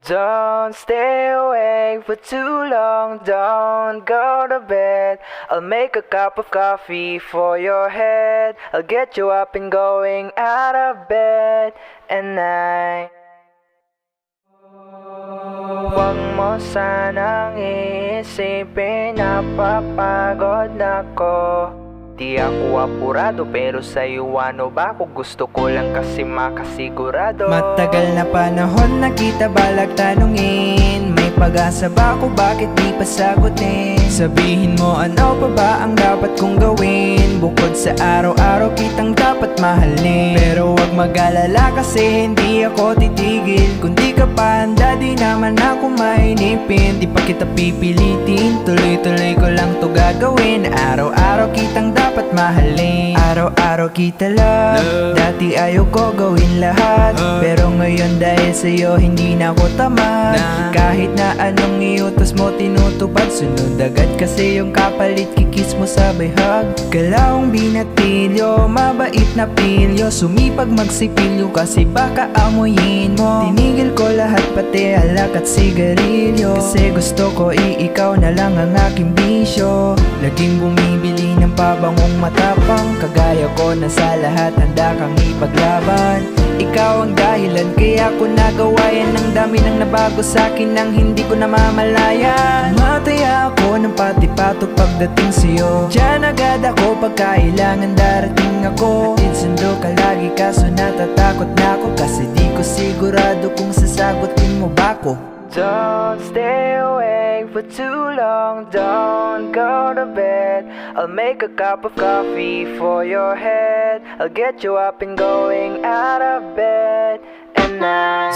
Don't stay awake for too long, don't go to bed. I'll make a cup of coffee for your head. I'll get you up and going out of bed. And huwag mo sanang iisipin, napapagod na ko. Di ako apurado pero sa'yo ano ba? Kung gusto ko lang kasi makasigurado. Matagal na panahon na kita balak tanungin, may pag-asa ba ako, bakit di pa sagutin? Sabihin mo ano pa ba ang dapat kong gawin, bukod sa araw-araw kitang dapat mahalin. Pero wag mag-alala kasi hindi ako titigil, kung di ka pa handa di naman ako mainipin. Di pa kita pipilitin, tuloy-tuloy ko lang to gagawin. Araw-araw kitang dapat mahalin, araw-araw kita love. Dati ayaw ko gawin lahat, pero ngayon dahil sa'yo hindi na ako tamad. Kahit na anong iutos mo tinutupad, sunod agad kasi yung kapalit kikis mo sabay hug. Galawang binatilyo, mabait na pilyo, sumipag magsipilyo kasi baka amuyin mo. Tinigil ko lahat pati alak at sigarilyo, kasi gusto ko ikaw na lang ang aking bisyo. Laging bumibili ng pabangong matapang, kagaya ko na sa lahat handa kang ipaglaban. Ikaw ang dahilan kaya ko nagawa yan, ang dami nang nabago sa'kin nang hindi ko namamalayan. Mataya ako ng pati-pato pagdating sa'yo, diyan agad ako pag kailangan darating ako. Hatid sundo ka lagi kaso natatakot na ako, kasi di ko sigurado kung sasagutin mo ba ko. Don't stay awake for too long, don't go to bed. I'll make a cup of coffee for your head. I'll get you up and going out of bed. And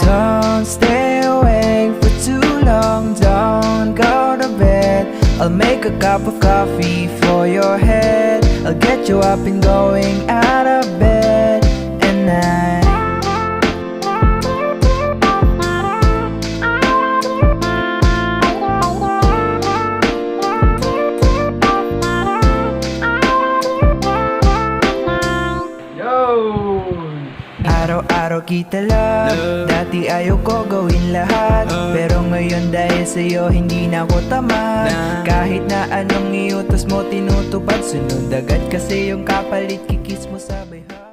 don't stay awake for too long, don't go to bed. I'll make a cup of coffee for your head. I'll get you up and going out of bed. And araw-araw kita love. Dati ayaw ko gawin lahat, pero ngayon dahil sa'yo hindi na ako tamad. Kahit na anong iutos mo tinutupad, sunod agad kasi yung kapalit kikis mo sabay hug.